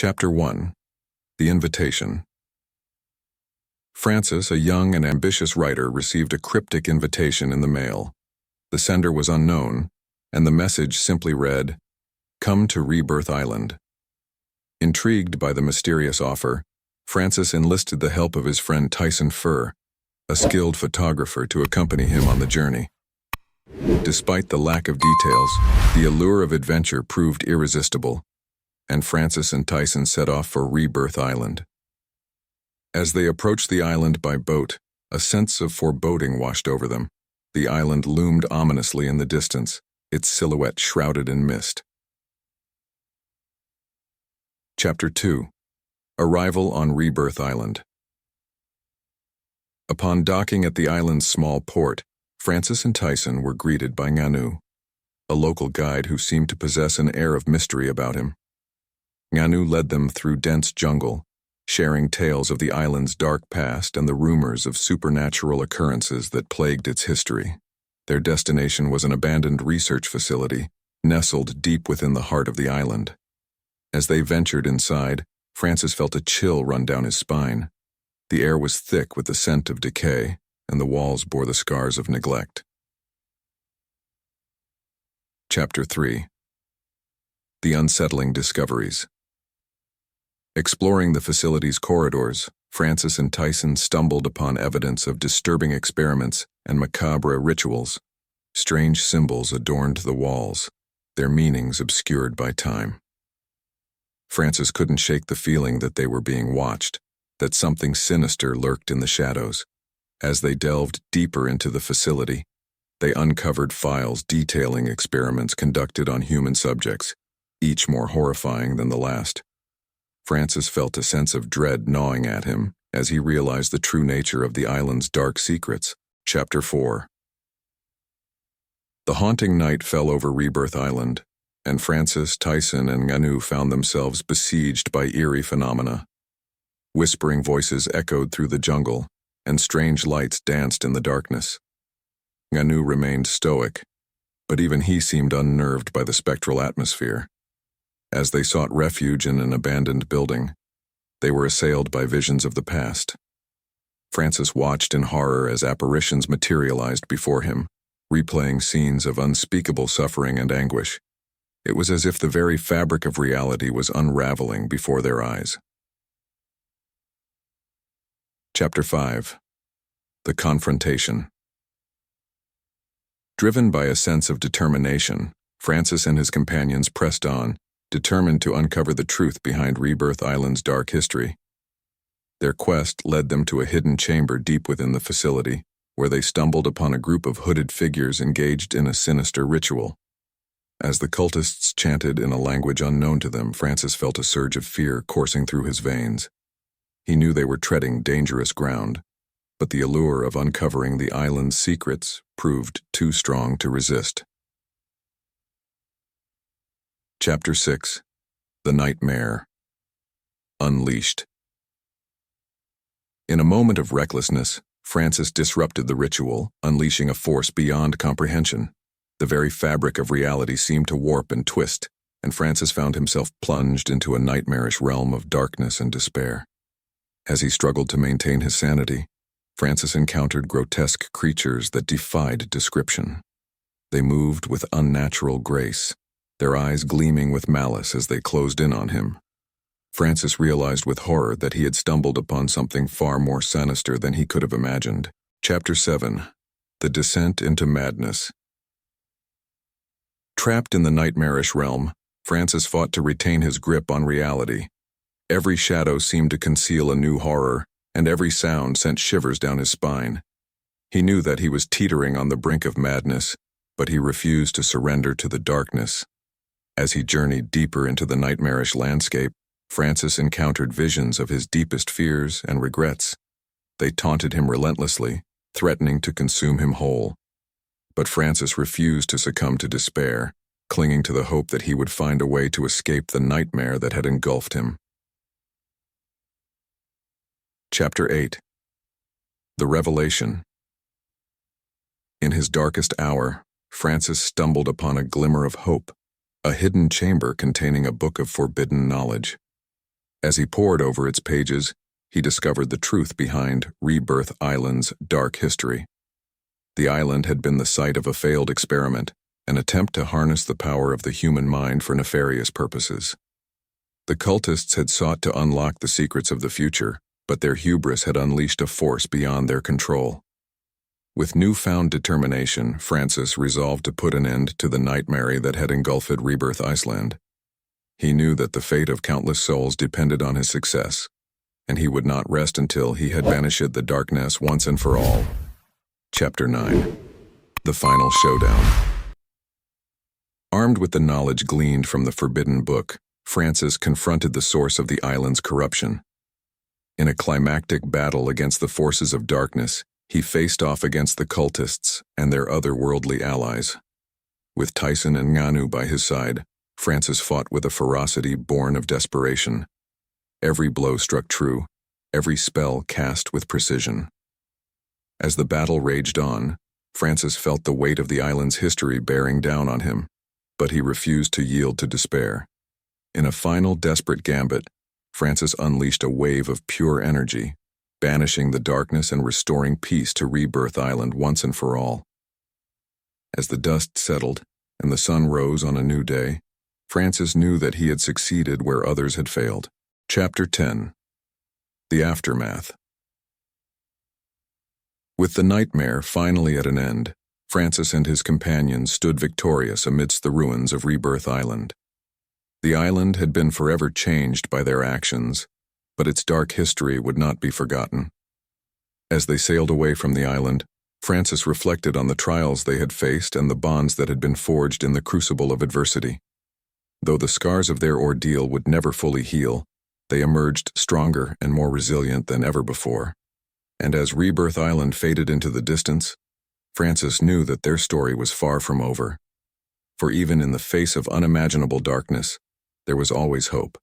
Chapter 1. The Invitation. Francis, a young and ambitious writer, received a cryptic invitation in the mail. The sender was unknown, and the message simply read, "Come to Rebirth Island." Intrigued by the mysterious offer, Francis enlisted the help of his friend Tyson Fur, a skilled photographer, to accompany him on the journey. Despite the lack of details, the allure of adventure proved irresistible, and Francis and Tyson set off for Rebirth Island. As they approached the island by boat, a sense of foreboding washed over them. The island loomed ominously in the distance, its silhouette shrouded in mist. Chapter 2. Arrival on Rebirth Island. Upon docking at the island's small port, Francis and Tyson were greeted by Ngannou, a local guide who seemed to possess an air of mystery about him. Ngannou led them through dense jungle, sharing tales of the island's dark past and the rumors of supernatural occurrences that plagued its history. Their destination was an abandoned research facility, nestled deep within the heart of the island. As they ventured inside, Francis felt a chill run down his spine. The air was thick with the scent of decay, and the walls bore the scars of neglect. Chapter 3. The Unsettling Discoveries. Exploring the facility's corridors, Francis and Tyson stumbled upon evidence of disturbing experiments and macabre rituals. Strange symbols adorned the walls, their meanings obscured by time. Francis couldn't shake the feeling that they were being watched, that something sinister lurked in the shadows. As they delved deeper into the facility, they uncovered files detailing experiments conducted on human subjects, each more horrifying than the last. Francis felt a sense of dread gnawing at him as he realized the true nature of the island's dark secrets. Chapter 4. The haunting night fell over Rebirth Island, and Francis, Tyson, and Ngannou found themselves besieged by eerie phenomena. Whispering voices echoed through the jungle, and strange lights danced in the darkness. Ngannou remained stoic, but even he seemed unnerved by the spectral atmosphere. As they sought refuge in an abandoned building, they were assailed by visions of the past. Francis watched in horror as apparitions materialized before him, replaying scenes of unspeakable suffering and anguish. It was as if the very fabric of reality was unraveling before their eyes. Chapter 5. The Confrontation. Driven by a sense of determination, Francis and his companions pressed on, determined to uncover the truth behind Rebirth Island's dark history. Their quest led them to a hidden chamber deep within the facility, where they stumbled upon a group of hooded figures engaged in a sinister ritual. As the cultists chanted in a language unknown to them, Francis felt a surge of fear coursing through his veins. He knew they were treading dangerous ground, but the allure of uncovering the island's secrets proved too strong to resist. Chapter 6. The Nightmare. Unleashed. In a moment of recklessness, Francis disrupted the ritual, unleashing a force beyond comprehension. The very fabric of reality seemed to warp and twist, and Francis found himself plunged into a nightmarish realm of darkness and despair. As he struggled to maintain his sanity, Francis encountered grotesque creatures that defied description. They moved with unnatural grace, their eyes gleaming with malice as they closed in on him. Francis realized with horror that he had stumbled upon something far more sinister than he could have imagined. Chapter 7. The Descent into Madness. Trapped in the nightmarish realm, Francis fought to retain his grip on reality. Every shadow seemed to conceal a new horror, and every sound sent shivers down his spine. He knew that he was teetering on the brink of madness, but he refused to surrender to the darkness. As he journeyed deeper into the nightmarish landscape, Francis encountered visions of his deepest fears and regrets. They taunted him relentlessly, threatening to consume him whole. But Francis refused to succumb to despair, clinging to the hope that he would find a way to escape the nightmare that had engulfed him. Chapter 8. The Revelation. In his darkest hour, Francis stumbled upon a glimmer of hope, a hidden chamber containing a book of forbidden knowledge. As he pored over its pages, he discovered the truth behind Rebirth Island's dark history. The island had been the site of a failed experiment, an attempt to harness the power of the human mind for nefarious purposes. The cultists had sought to unlock the secrets of the future, but their hubris had unleashed a force beyond their control. With newfound determination, Francis resolved to put an end to the nightmare that had engulfed Rebirth Island. He knew that the fate of countless souls depended on his success, and he would not rest until he had banished the darkness once and for all. Chapter 9. The Final Showdown. Armed with the knowledge gleaned from the forbidden book, Francis confronted the source of the island's corruption. In a climactic battle against the forces of darkness, he faced off against the cultists and their otherworldly allies. With Tyson and Ngannou by his side, Francis fought with a ferocity born of desperation. Every blow struck true, every spell cast with precision. As the battle raged on, Francis felt the weight of the island's history bearing down on him, but he refused to yield to despair. In a final desperate gambit, Francis unleashed a wave of pure energy, banishing the darkness and restoring peace to Rebirth Island once and for all. As the dust settled and the sun rose on a new day, Francis knew that he had succeeded where others had failed. Chapter 10. The Aftermath. With the nightmare finally at an end, Francis and his companions stood victorious amidst the ruins of Rebirth Island. The island had been forever changed by their actions, but its dark history would not be forgotten. As they sailed away from the island, Francis reflected on the trials they had faced and the bonds that had been forged in the crucible of adversity. Though the scars of their ordeal would never fully heal, they emerged stronger and more resilient than ever before. And as Rebirth Island faded into the distance, Francis knew that their story was far from over. For even in the face of unimaginable darkness, there was always hope.